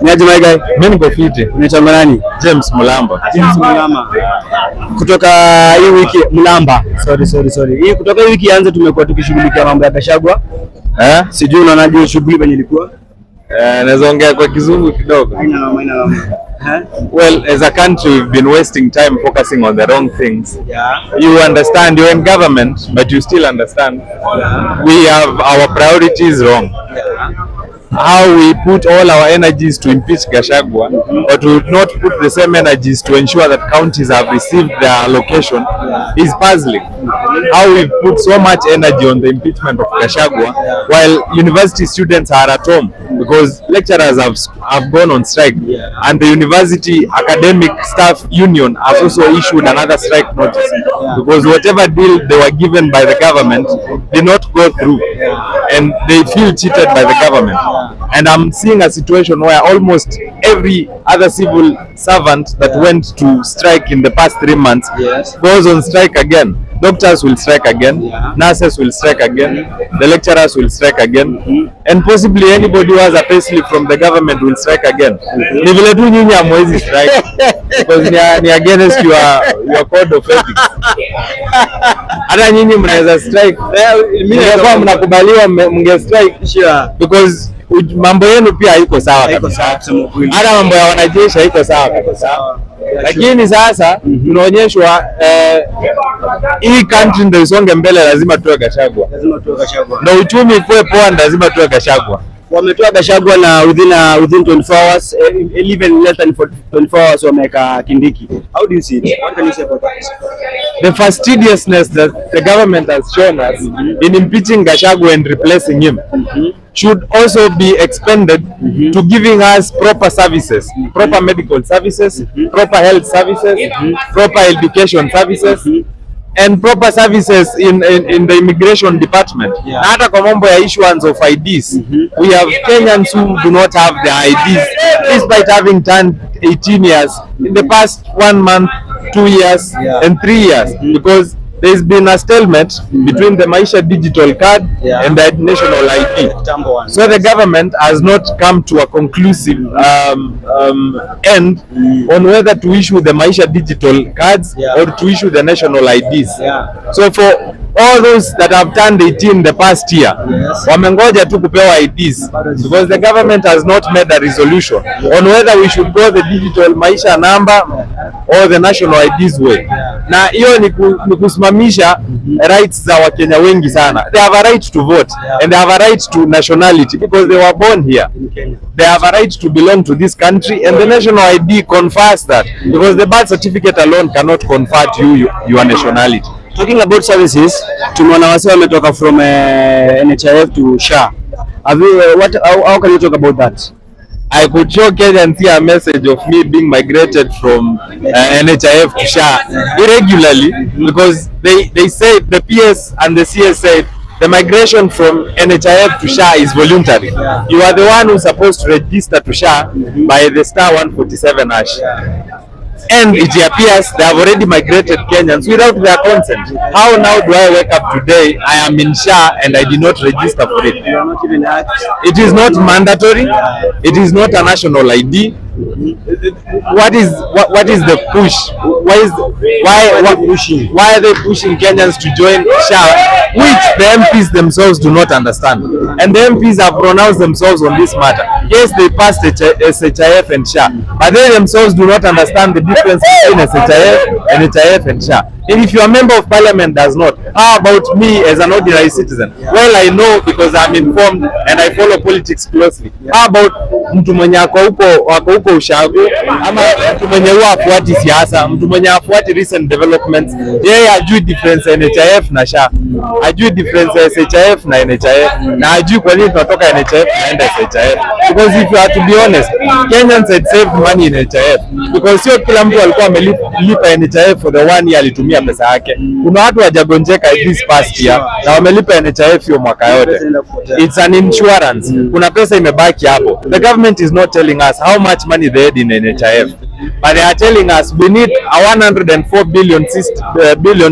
Niaje my guy? Mimi niko fiti. Unaitwa nani? James Mulamba. James Mulamba. Kutoka hii wiki Mulamba. Sorry. Hii kutoka hii wiki anza tumekuwa tukishughulikia mambo ya Gachagua. Sijui unaonaje shughuli venye ilikuwa? Naweza ongea kwa kizungu kidogo. Haina. Well, as a country we've been wasting time focusing on the wrong things. Yeah. You understand you're in government but you still understand. Yeah. We have our priorities wrong. Yeah. How we put all our energies to impeach Gachagua or to not put the same energies to ensure that counties have received their allocation is puzzling. How we put so much energy on the impeachment of Gachagua while university students are at home because lecturers have gone on strike, and the university academic staff union has also issued another strike notice because whatever deal they were given by the government did not go through, and they feel cheated by the government. And I'm seeing a situation where almost every other civil servant that went to strike in the past 3 months goes on strike again. Doctors will strike again, nurses will strike again, the lecturers will strike again, and possibly anybody who has a payslip from the government will strike again. Ni vile tu nyinyi hamwezi strike because ni against your code of ethics. Hata nyinyi mnaweza strike, mngekuwa mnakubaliwa mnge strike because mambo yenu pia haiko sawa kabisa. Hata mambo ya wanajeshi haiko sawa kabisa. Lakini sasa tunaonyeshwa hii country ndio isonge mbele, lazima tuwe Gachagua. Ndio uchumi kuwe poa, lazima tuwe Gachagua. Wametoa Gachagua na within 24 hours, even less than 24 hours wameka Kindiki. How do you see it? What can you say about that? The fastidiousness that the government has shown us in impeaching Gachagua and replacing him should also be expanded to giving us proper services, proper medical services, proper health services, proper education services, and proper services in the immigration department. Na hata kwa mambo ya issuance of IDs, we have Kenyans who do not have their IDs despite having turned 18 years in the past 1 month, 2 years, and 3 years because there's been a stalemate between the Maisha digital card and the national ID. So the government has not come to a conclusive end on whether to issue the Maisha digital cards or to issue the national IDs. So for all those that have turned 18 the past year, wamengoja tu kupewa IDs because the government has not made a resolution on whether we should go the digital Maisha number or the national IDs way. Na hiyo ni kusimamisha rights za Wakenya wengi sana. They have a right to vote and they have a right to nationality because they were born here. They have a right to belong to this country and the national ID confers that because the birth certificate alone cannot confer to you your nationality. Talking about services, tumeona wase wametoka from NHIF to SHA. How can you talk about that? I could show Kenyans here a message of me being migrated from NHIF to SHA irregularly because they say the PS and the CS said the migration from NHIF to SHA is voluntary. You are the one who's supposed to register to SHA by the *147 hash. And it appears they have already migrated Kenyans without their consent. How now do I wake up today, I am in SHA and I did not register for it? It is not mandatory. It is not a national ID. What is the push? Why are they pushing Kenyans to join SHA, which the MPs themselves do not understand? And the MPs have pronounced themselves on this matter. Yes, they passed SHIF and SHA, but they themselves do not understand the difference between SHIF and SHA. And if your member of parliament does not, how about me as an ordinary citizen? Well, I know because I'm informed and I follow politics closely. How about mtu mwenye ako huko ushago, ama mtu mwenye huwa afuati siasa, mtu mwenye afuati recent developments, yeye hajui difference ya NHIF na SHA, hajui difference ya SHIF na NHIF, na hajui kwa nini tunatoka NHIF naenda SHIF. Because if you are to be honest, Kenyans had saved money in NHIF because sio kila mtu alikuwa amelipa NHIF for the 1 year alitumia pesa yake. Kuna watu wajagonjeka this past year na wamelipa NHIF hiyo mwaka yote. It's an insurance. Kuna pesa imebaki hapo. The government is not telling us how much money they had in NHIF, but they are telling us we need a 104 billion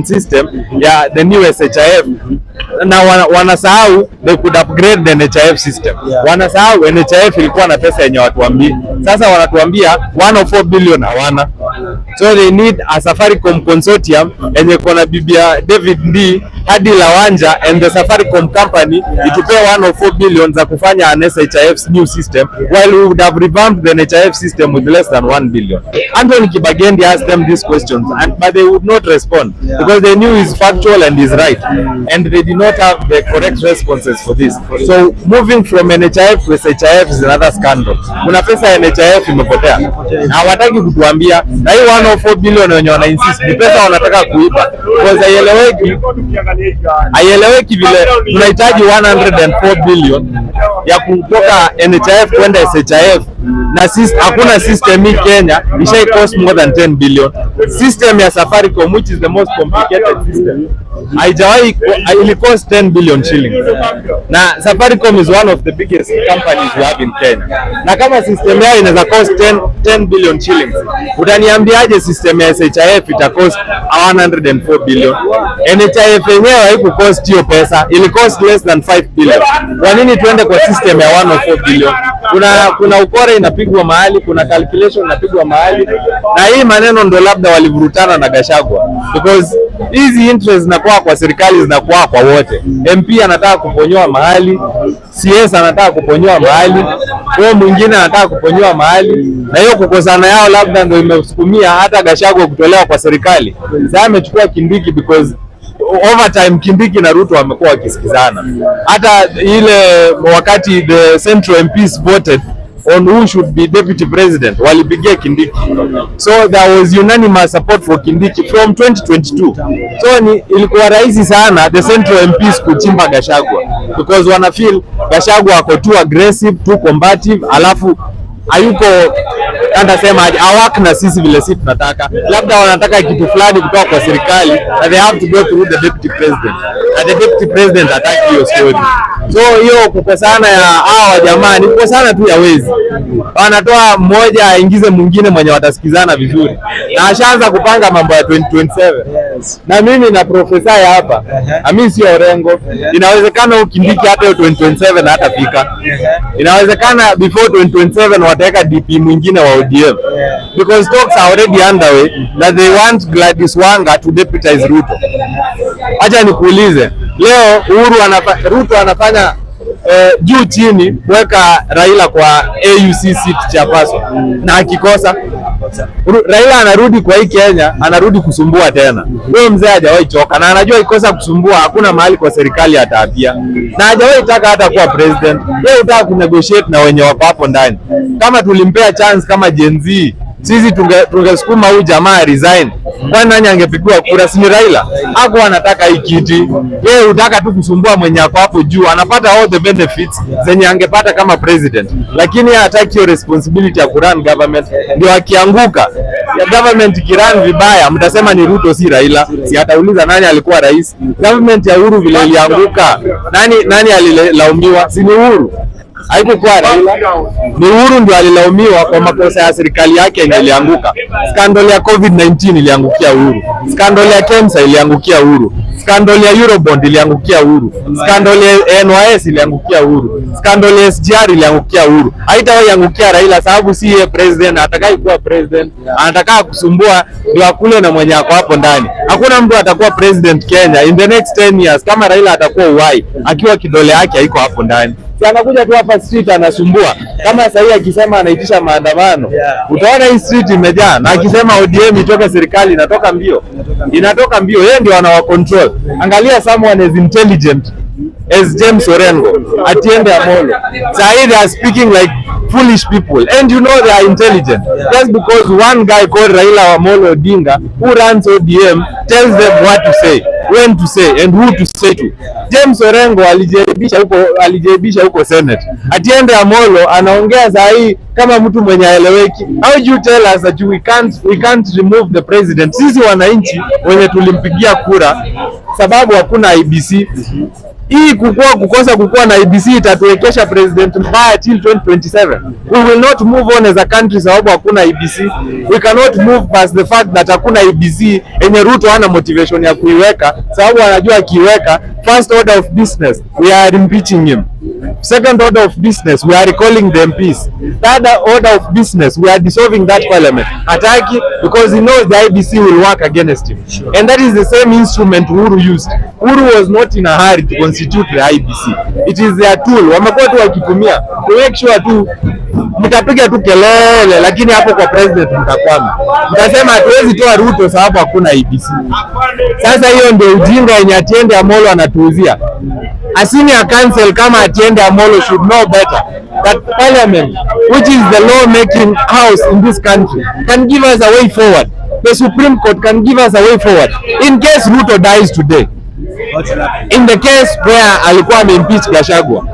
system, the new SHIF. Na wanasahau they could have upgrade the NHIF system. Wanasahau NHIF ilikuwa na pesa yenye watuambia. Sasa wanatuambia 104 billion hawana. So they need a Safaricom consortium yenye kuna bibia David Ndii hadi Lawanja and the Safaricom company itupea 104 billion za kufanya an SHIF new system, while we would have revamped the NHIF system with less than 1 billion. Anthony Kibagendi asked them these questions, but they would not respond because they knew he's factual and he's right, and they did not have the correct responses for this. So moving from NHIF to SHIF is another scandal. Kuna pesa ya NHIF imepotea na hawataki kutuambia, na hii 104 billion wenye wana insist ni pesa wanataka kuiba, because haieleweki vile tunahitaji 104 billion ya kutoka NHIF kwenda SHIF na hakuna system hii Kenya ishai cost more than 10 billion. System ya Safaricom, which is the most complicated system, haijawahi ili cost 10 billion shillings, na Safaricom is one of the biggest companies we have in Kenya, na kama system yao inaweza cost 10 billion shillings, utaniambiaje system ya SHIF ita cost 104 billion? NHIF yenyewe haiku cost hiyo pesa, ili cost less than 5 billion. Kwa nini tuende kwa system ya 104 billion? Kuna ukora inapigwa mahali, kuna calculation inapigwa mahali, na hii maneno ndo labda walivurutana na Gachagua, because hizi interest zinakuwa kwa serikali, zinakuwa kwa wote. MP anataka kuponyoa mahali, CS anataka kuponyoa mahali, kwa mwingine anataka kuponyoa mahali, na hiyo kukosana yao labda ndio imesukumia hata Gachagua kutolewa kwa serikali. Sasa amechukua Kindiki because over time Kindiki na Ruto wamekuwa wakisikizana. Hata ile wakati the Central MPs voted on who should be deputy president, walipigia Kindiki. So there was unanimous support for Kindiki from 2022. So ilikuwa rahisi sana the Central MPs kuchimba Gachagua, because wana feel Gachagua ako too aggressive, too combative, alafu hayuko anasema hawak na sisi vile sisi tunataka, labda wanataka kitu fulani kutoka kwa serikali and they have to go through the deputy president, and the deputy president hataki hiyo story. So hiyo kukosana ya hawa jamani, kukosana tu ya wezi, wanatoa mmoja aingize mwingine mwenye watasikizana vizuri, na ashaanza kupanga mambo ya 2027. Na mimi na profesa ya hapa mimi sio Orengo, inawezekana ukindiki hata 2027 hata fika, inawezekana before 2027 wataweka DP mwingine wa ODM, because talks are already underway that they want Gladys Wanga to deputize Ruto. Acha nikuulize, leo Ruto anafanya juu chini kuweka Raila kwa AUC seat chairperson, na akikosa Raila anarudi kwa hii Kenya, anarudi kusumbua tena. Huyo mzee hajawahi choka, na anajua ikosa kusumbua hakuna mahali kwa serikali ataapia, na hajawahi taka hata kuwa president. Yeye hutaka kunegotiate na wenye wako hapo ndani. Kama tulimpea chance kama Gen Z, sisi tungesukuma huyu jamaa resign. Kwani nani angepigwa kura? Si Raila? Hakuwa anataka hii kiti. Yeye hutaka tu kusumbua mwenye ako hapo juu, anapata all the benefits zenye angepata kama president, lakini yeye hataki hiyo responsibility ya kurun government. Ndio akianguka ya government kirun vibaya, mtasema ni Ruto si Raila. Si atauliza nani alikuwa rais? Government ya Uhuru vile ilianguka, nani alilaumiwa? Si ni Uhuru? Haikuwa Raila. Ni Uhuru ndio alilaumiwa kwa makosa ya serikali yake yenye ilianguka. Scandal ya COVID-19 iliangukia Uhuru. Scandal ya KEMSA iliangukia Uhuru. Scandal ya Eurobond iliangukia Uhuru. Scandal ya NYS iliangukia Uhuru. Scandal ya SGR iliangukia Uhuru. Haitawahi angukia Raila, sababu si yeye president, atakaye kuwa president anataka kusumbua ndio akule na mwenye ako hapo ndani. Hakuna mtu atakuwa president Kenya in the next 10 years kama Raila atakuwa uhai akiwa kidole yake haiko hapo ndani. Si anakuja tu hapa street anasumbua. Kama sasa hivi akisema anaitisha maandamano, utaona hii street imejaa, na akisema ODM itoke serikali inatoka mbio. Inatoka mbio, yeye ndio anawa control. Angalia someone as intelligent as James Orengo, Atiende Amolo. Sasa they are speaking like foolish people, and you know they are intelligent. Just because one guy called Raila Amolo Odinga, who runs ODM, tells them what to say, when to say, and who to say to. James Orengo alijaibisha huko Senate. Atiende Amolo anaongea saa hii kama mtu mwenye aeleweki. How do you tell us that we can't remove the president? Sisi wananchi wenye tulimpigia kura sababu hakuna IBC. hii kukosa kukua na IEBC itatuwekesha president mbaya till 2027. We will not move on as a country sababu hakuna IEBC. We cannot move past the fact that hakuna IEBC enye Ruto hana motivation ya kuiweka sababu anajua akiweka, first order of business we are impeaching him. Second order of business, we are recalling the MPs. Third order of business, we are dissolving that parliament. Hataki because he knows the IEBC will work against him. And that is the same instrument Uhuru used. Uhuru was not in a hurry to constitute the IEBC. It is their tool. Wamekuwa tu wakitumia to make sure tu mtapiga tu kelele, lakini hapo kwa president mtakwama. Mtasema hatuwezi toa Ruto sababu hakuna IEBC. Sasa hiyo ndio ujinga yenye Atiende Amolo anatuuzia. A senior counsel kama Atiende Amolo should know better that parliament, which is the law making house in this country, can give us a way forward. The Supreme Court can give us a way forward in case Ruto dies today. In the case where alikuwa ameimpeach Gachagua,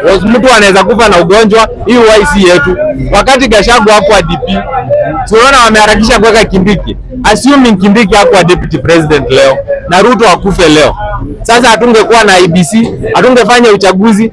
was mtu anaweza kufa na ugonjwa, hii YC yetu. Wakati Gachagua hakuwa DP, tunaona wameharakisha kuweka Kindiki. Assuming Kindiki hakuwa deputy president leo na Ruto akufe leo, sasa hatungekuwa na IEBC, hatungefanya uchaguzi.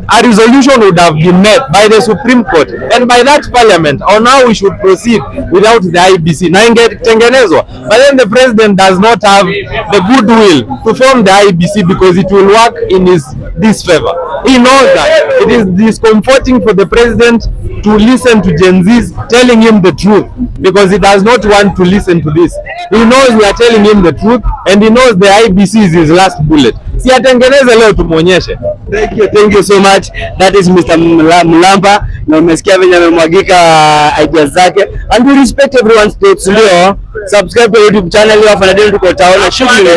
A resolution would have been made by the Supreme Court and by that parliament on how we should proceed without the IEBC na ingetengenezwa. But then the president does not have the goodwill to form the IEBC because it will work in his disfavor. He knows that it is discomforting for the president to listen to Gen Zs telling him the truth because he does not want to listen to this. He knows we are telling him the truth and he knows the IEBC is his last bullet. Si atengeneze leo tumuonyeshe. Thank you so much. That is Mr. Mulamba, na umesikia venye amemwagika ideas zake, and we respect everyone's thoughts. Ndio subscribe to YouTube channel ya Fanadeli, tuko taona shughuli.